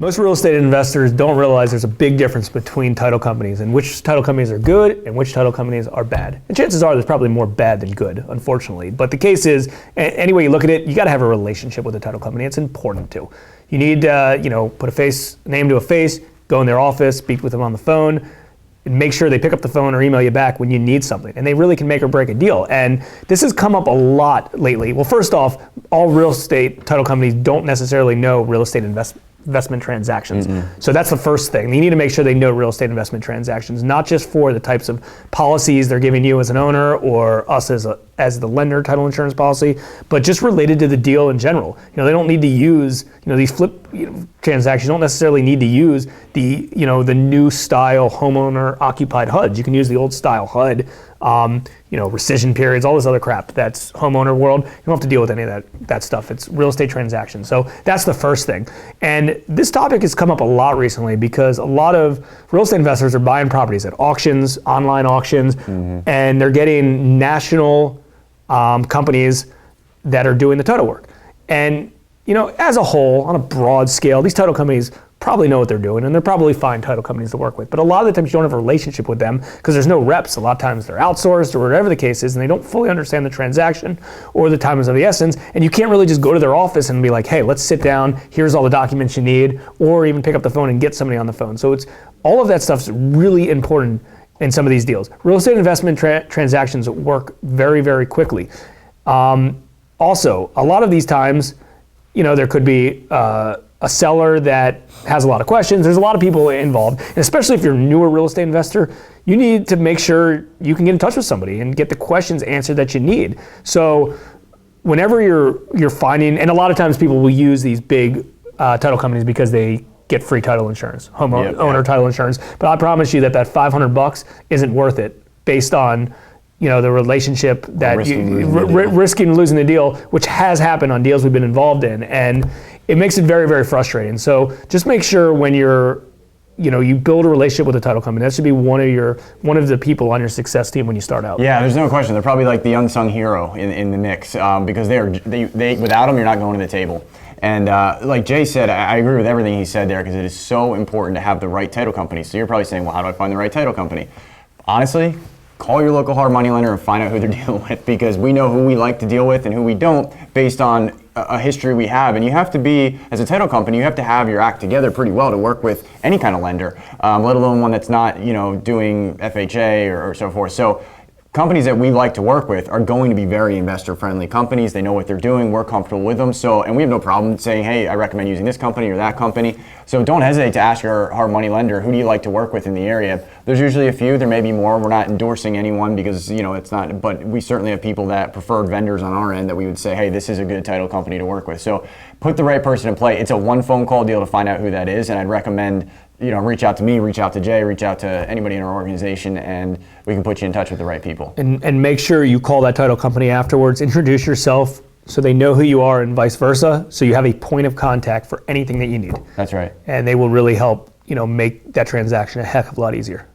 Most real estate investors don't realize there's a big difference between title companies and which title companies are good and which title companies are bad. And chances are there's probably more bad than good, unfortunately. But the case is, any way you look at it, you got to have a relationship with a title company. It's important to. You need to, put a name to a face, go in their office, speak with them on the phone, and make sure they pick up the phone or email you back when you need something. And they really can make or break a deal. And this has come up a lot lately. Well, first off, all real estate title companies don't necessarily know real estate investment transactions. So that's the first thing. You need to make sure they know real estate investment transactions, not just for the types of policies they're giving you as an owner or us as the lender title insurance policy, but just related to the deal in general. They don't need to use, these flip transactions don't necessarily need to use the new style homeowner occupied HUDs. You can use the old style HUD, rescission periods, all this other crap. That's homeowner world. You don't have to deal with any of that stuff. It's real estate transactions. So that's the first thing. And this topic has come up a lot recently because a lot of real estate investors are buying properties at auctions, online auctions, and they're getting national companies that are doing the title work. And, as a whole, on a broad scale, these title companies probably know what they're doing, and they're probably fine title companies to work with. But a lot of the times you don't have a relationship with them because there's no reps. A lot of times they're outsourced or whatever the case is, and they don't fully understand the transaction or the time is of the essence. And you can't really just go to their office and be like, hey, let's sit down, here's all the documents you need, or even pick up the phone and get somebody on the phone. So it's all of that stuff's really important in some of these deals. Real estate investment transactions work very, very quickly. Also, a lot of these times, there could be a seller that has a lot of questions. There's a lot of people involved, and especially if you're a newer real estate investor, you need to make sure you can get in touch with somebody and get the questions answered that you need. So whenever you're finding, and a lot of times people will use these big title companies because they get free title insurance, owner title insurance, but I promise you that $500 isn't worth it based on the relationship that risking losing the deal, which has happened on deals we've been involved in, and it makes it very, very frustrating. So just make sure when you build a relationship with a title company, that should be one of the people on your success team when you start out. Yeah, there's no question. They're probably like the unsung hero in the mix because they without them, you're not going to the table. And like Jay said, I agree with everything he said there because it is so important to have the right title company. So you're probably saying, well, how do I find the right title company? Honestly, call your local hard money lender and find out who they're dealing with, because we know who we like to deal with and who we don't based on a history we have. And you have to be, as a title company, you have to have your act together pretty well to work with any kind of lender, let alone one that's not, doing FHA or so forth. So companies that we like to work with are going to be very investor-friendly companies. They know what they're doing. We're comfortable with them. So, and we have no problem saying, hey, I recommend using this company or that company. So don't hesitate to ask your hard money lender, who do you like to work with in the area? There's usually a few. There may be more. We're not endorsing anyone because, it's not, but we certainly have people that preferred vendors on our end that we would say, hey, this is a good title company to work with. So put the right person in play. It's a one phone call deal to find out who that is. And I'd recommend reach out to me, reach out to Jay, reach out to anybody in our organization, and we can put you in touch with the right people. And make sure you call that title company afterwards, introduce yourself so they know who you are and vice versa, so you have a point of contact for anything that you need. That's right. And they will really help, make that transaction a heck of a lot easier.